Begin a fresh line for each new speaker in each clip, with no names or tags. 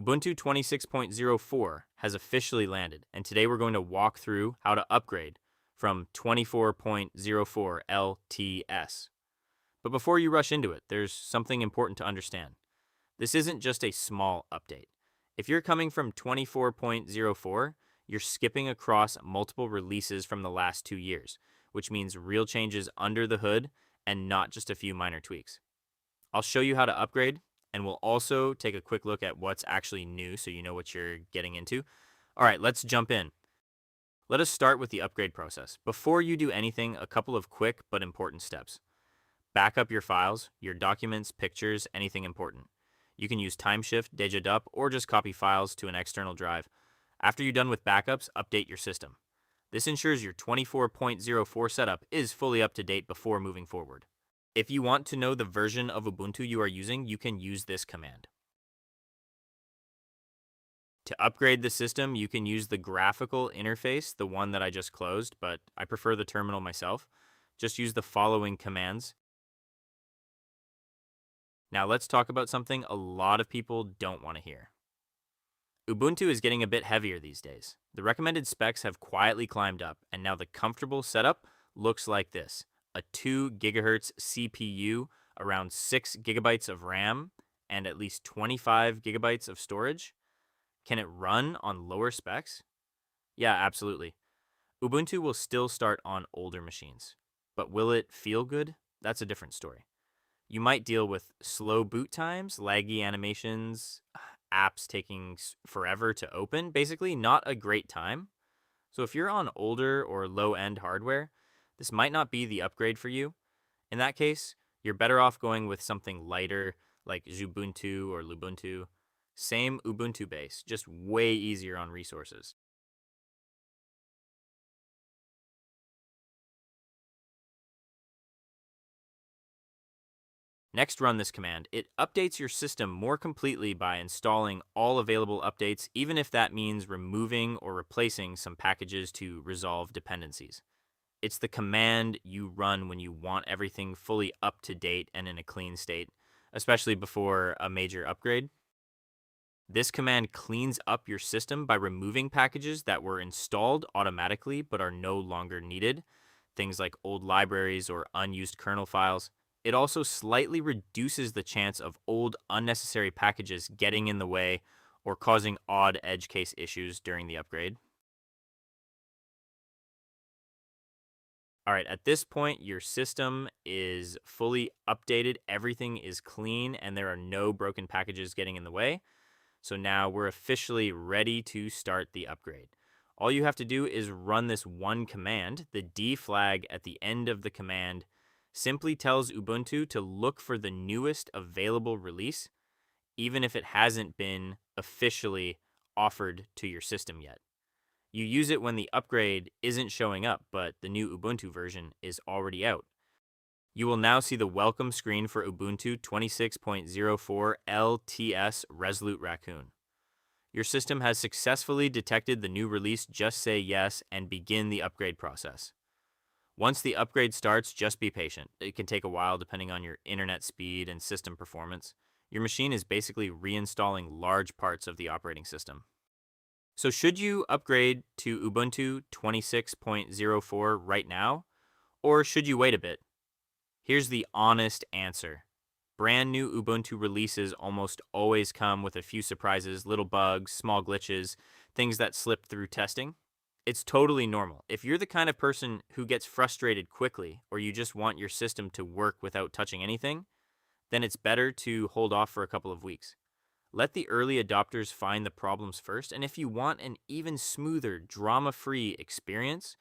Ubuntu 26.04 has officially landed, and today we're going to walk through how to upgrade from 24.04 LTS. But before you rush into it, there's something important to understand. This isn't just a small update. If you're coming from 24.04, you're skipping across multiple releases from the last 2 years, which means real changes under the hood and not just a few minor tweaks. I'll show you how to upgrade, and we'll also take a quick look at what's actually new so you know what you're getting into. All right, let's jump in. Let us start with the upgrade process. Before you do anything, a couple of quick but important steps. Back up your files, your documents, pictures, anything important. You can use Timeshift, Dejadup, or just copy files to an external drive. After you're done with backups, update your system. This ensures your 24.04 setup is fully up to date before moving forward. If you want to know the version of Ubuntu you are using, you can use this command. To upgrade the system, you can use the graphical interface, the one that I just closed, but I prefer the terminal myself. Just use the following commands. Now let's talk about something a lot of people don't want to hear. Ubuntu is getting a bit heavier these days. The recommended specs have quietly climbed up, and now the comfortable setup looks like this. A 2 GHz CPU, around 6 GB of RAM, and at least 25 GB of storage. Can it run on lower specs? Yeah, absolutely. Ubuntu will still start on older machines. But will it feel good? That's a different story. You might deal with slow boot times, laggy animations, apps taking forever to open. Basically, not a great time. So if you're on older or low-end hardware, this might not be the upgrade for you. In that case, you're better off going with something lighter like Ubuntu or Lubuntu. Same Ubuntu base, just way easier on resources. Next, run this command. It updates your system more completely by installing all available updates, even if that means removing or replacing some packages to resolve dependencies. It's the command you run when you want everything fully up to date and in a clean state, especially before a major upgrade. This command cleans up your system by removing packages that were installed automatically but are no longer needed, things like old libraries or unused kernel files. It also slightly reduces the chance of old unnecessary packages getting in the way or causing odd edge case issues during the upgrade. All right, at this point, your system is fully updated, everything is clean, and there are no broken packages getting in the way. So now we're officially ready to start the upgrade. All you have to do is run this one command. The D flag at the end of the command simply tells Ubuntu to look for the newest available release, even if it hasn't been officially offered to your system yet. You use it when the upgrade isn't showing up, but the new Ubuntu version is already out. You will now see the welcome screen for Ubuntu 26.04 LTS Resolute Raccoon. Your system has successfully detected the new release. Just say yes and begin the upgrade process. Once the upgrade starts, just be patient. It can take a while depending on your internet speed and system performance. Your machine is basically reinstalling large parts of the operating system. So should you upgrade to Ubuntu 26.04 right now, or should you wait a bit? Here's the honest answer. Brand new Ubuntu releases almost always come with a few surprises, little bugs, small glitches, things that slip through testing. It's totally normal. If you're the kind of person who gets frustrated quickly, or you just want your system to work without touching anything, then it's better to hold off for a couple of weeks. Let the early adopters find the problems first, and if you want an even smoother, drama-free experience,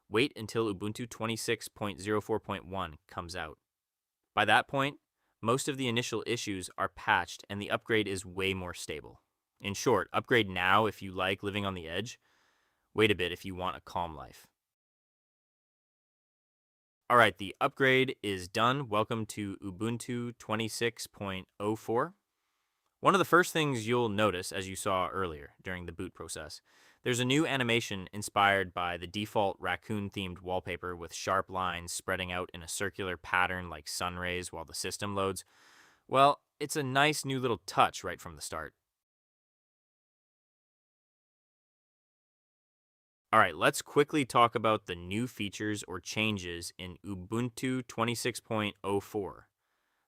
wait until Ubuntu 26.04.1 comes out. By that point, most of the initial issues are patched and the upgrade is way more stable. In short, upgrade now if you like living on the edge. Wait a bit if you want a calm life. All right, the upgrade is done. Welcome to Ubuntu 26.04. One of the first things you'll notice, as you saw earlier during the boot process, there's a new animation inspired by the default raccoon-themed wallpaper with sharp lines spreading out in a circular pattern like sun rays while the system loads. Well, it's a nice new little touch right from the start. All right, let's quickly talk about the new features or changes in Ubuntu 26.04.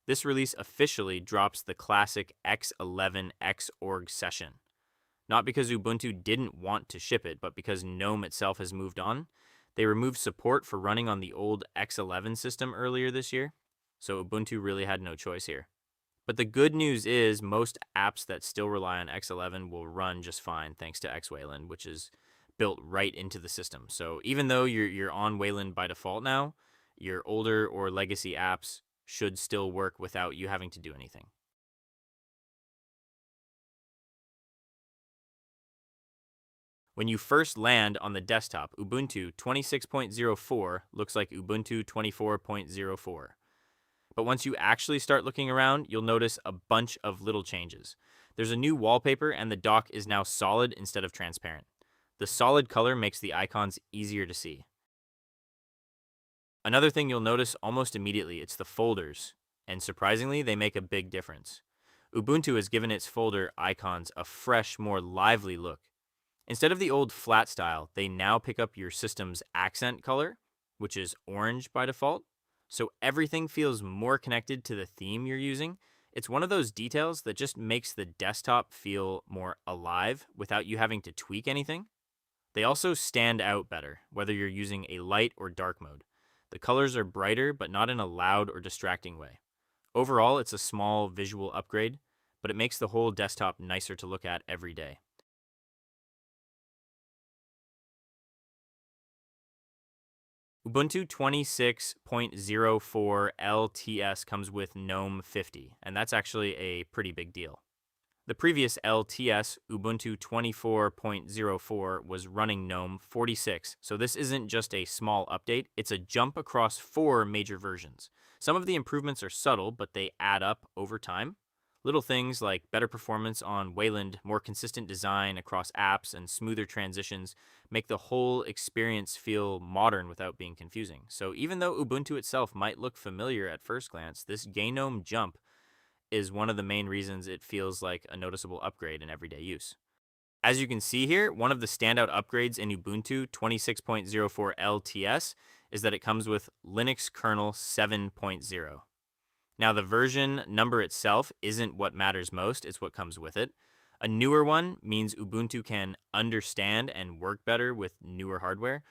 This release officially drops the classic X11 Xorg session. Not because Ubuntu didn't want to ship it, but because GNOME itself has moved on. They removed support for running on the old X11 system earlier this year, so Ubuntu really had no choice here. But the good news is most apps that still rely on X11 will run just fine thanks to Xwayland, which is built right into the system. So even though you're on Wayland by default now, your older or legacy apps should still work without you having to do anything. When you first land on the desktop, Ubuntu 26.04 looks like Ubuntu 24.04. But once you actually start looking around, you'll notice a bunch of little changes. There's a new wallpaper, and the dock is now solid instead of transparent. The solid color makes the icons easier to see. Another thing you'll notice almost immediately, it's the folders, and surprisingly, they make a big difference. Ubuntu has given its folder icons a fresh, more lively look. Instead of the old flat style, they now pick up your system's accent color, which is orange by default. So everything feels more connected to the theme you're using. It's one of those details that just makes the desktop feel more alive without you having to tweak anything. They also stand out better, whether you're using a light or dark mode. The colors are brighter, but not in a loud or distracting way. Overall, it's a small visual upgrade, but it makes the whole desktop nicer to look at every day. Ubuntu 26.04 LTS comes with GNOME 50, and that's actually a pretty big deal. The previous LTS, Ubuntu 24.04, was running GNOME 46, so this isn't just a small update, it's a jump across 4 major versions. Some of the improvements are subtle, but they add up over time. Little things like better performance on Wayland, more consistent design across apps, and smoother transitions make the whole experience feel modern without being confusing. So even though Ubuntu itself might look familiar at first glance, this GNOME jump is one of the main reasons it feels like a noticeable upgrade in everyday use. As you can see here, one of the standout upgrades in Ubuntu 26.04 LTS is that it comes with Linux kernel 7.0. Now, the version number itself isn't what matters most, it's what comes with it. A newer one means Ubuntu can understand and work better with newer hardware.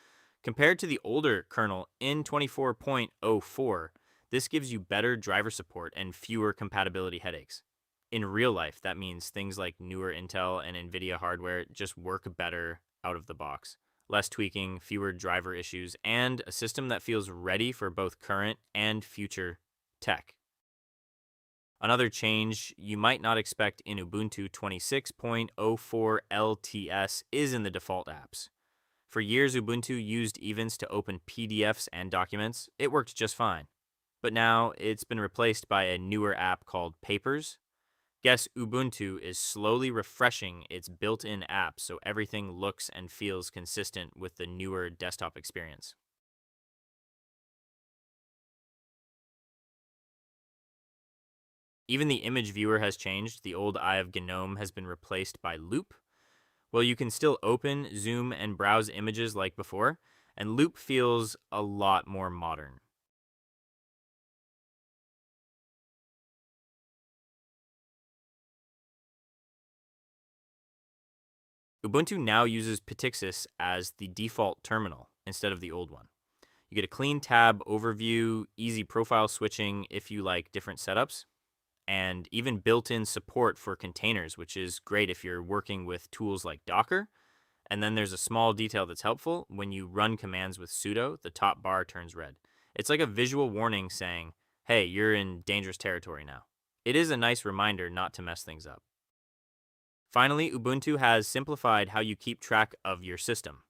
Compared to the older kernel in 24.04, this gives you better driver support and fewer compatibility headaches. In real life, that means things like newer Intel and NVIDIA hardware just work better out of the box. Less tweaking, fewer driver issues, and a system that feels ready for both current and future tech. Another change you might not expect in Ubuntu 26.04 LTS is in the default apps. For years, Ubuntu used events to open PDFs and documents. It worked just fine. But now it's been replaced by a newer app called Papers. Guess Ubuntu is slowly refreshing its built-in apps so everything looks and feels consistent with the newer desktop experience. Even the image viewer has changed. The old Eye of GNOME has been replaced by Loop. Well, you can still open, zoom, and browse images like before, and Loop feels a lot more modern. Ubuntu now uses Pitixis as the default terminal instead of the old one. You get a clean tab overview, easy profile switching if you like different setups, and even built-in support for containers, which is great if you're working with tools like Docker. And then there's a small detail that's helpful. When you run commands with sudo, the top bar turns red. It's like a visual warning saying, hey, you're in dangerous territory now. It is a nice reminder not to mess things up. Finally, Ubuntu has simplified how you keep track of your system.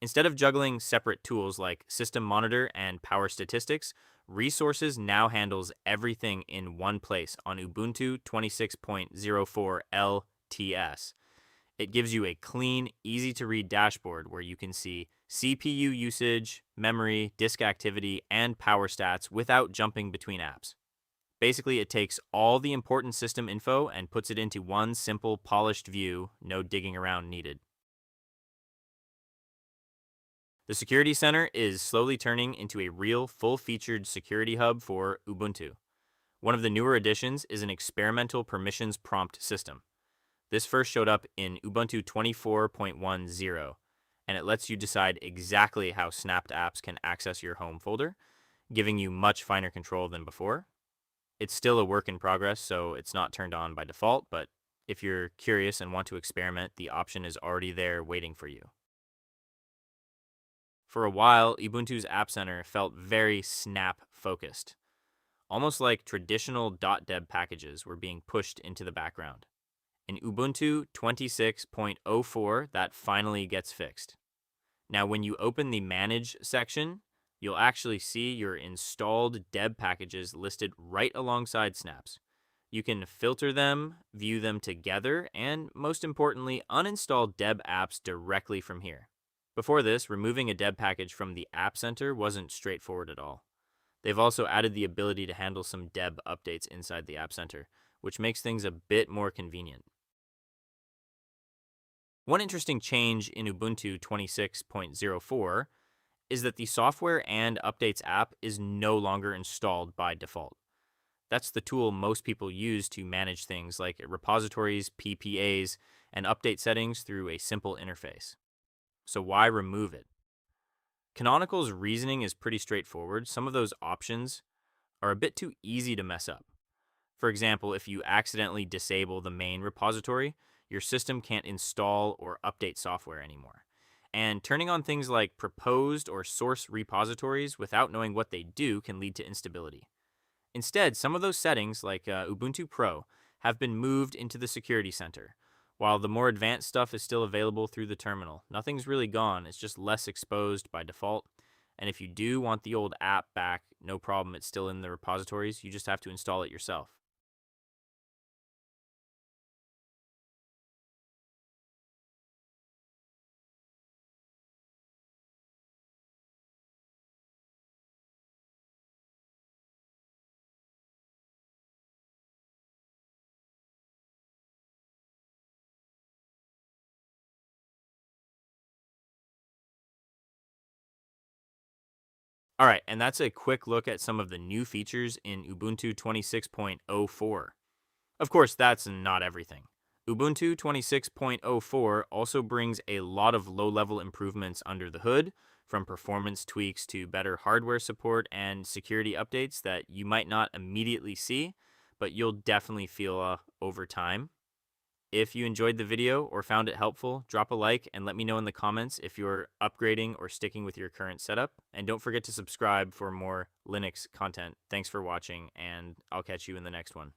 Instead of juggling separate tools like System Monitor and Power Statistics, Resources now handles everything in one place on Ubuntu 26.04 LTS. It gives you a clean, easy to read dashboard where you can see CPU usage, memory, disk activity, and power stats without jumping between apps. Basically, it takes all the important system info and puts it into one simple, polished view, no digging around needed. The Security Center is slowly turning into a real, full-featured security hub for Ubuntu. One of the newer additions is an experimental permissions prompt system. This first showed up in Ubuntu 24.10, and it lets you decide exactly how snapped apps can access your home folder, giving you much finer control than before. It's still a work in progress, so it's not turned on by default, but if you're curious and want to experiment, the option is already there waiting for you. For a while, Ubuntu's App Center felt very snap focused, almost like traditional .deb packages were being pushed into the background. In Ubuntu 26.04, that finally gets fixed. Now, when you open the Manage section, you'll actually see your installed deb packages listed right alongside snaps. You can filter them, view them together, and most importantly, uninstall deb apps directly from here. Before this, removing a deb package from the App Center wasn't straightforward at all. They've also added the ability to handle some deb updates inside the App Center, which makes things a bit more convenient. One interesting change in Ubuntu 26.04 is that the Software and Updates app is no longer installed by default. That's the tool most people use to manage things like repositories, PPAs, and update settings through a simple interface. So why remove it? Canonical's reasoning is pretty straightforward. Some of those options are a bit too easy to mess up. For example, if you accidentally disable the main repository, your system can't install or update software anymore. And turning on things like proposed or source repositories without knowing what they do can lead to instability. Instead, some of those settings, like Ubuntu Pro, have been moved into the Security Center, while the more advanced stuff is still available through the terminal. Nothing's really gone, it's just less exposed by default. And if you do want the old app back, no problem, it's still in the repositories. You just have to install it yourself. All right, and that's a quick look at some of the new features in Ubuntu 26.04. Of course, that's not everything. Ubuntu 26.04 also brings a lot of low-level improvements under the hood, from performance tweaks to better hardware support and security updates that you might not immediately see, but you'll definitely feel over time. If you enjoyed the video or found it helpful, drop a like and let me know in the comments if you're upgrading or sticking with your current setup. And don't forget to subscribe for more Linux content. Thanks for watching, and I'll catch you in the next one.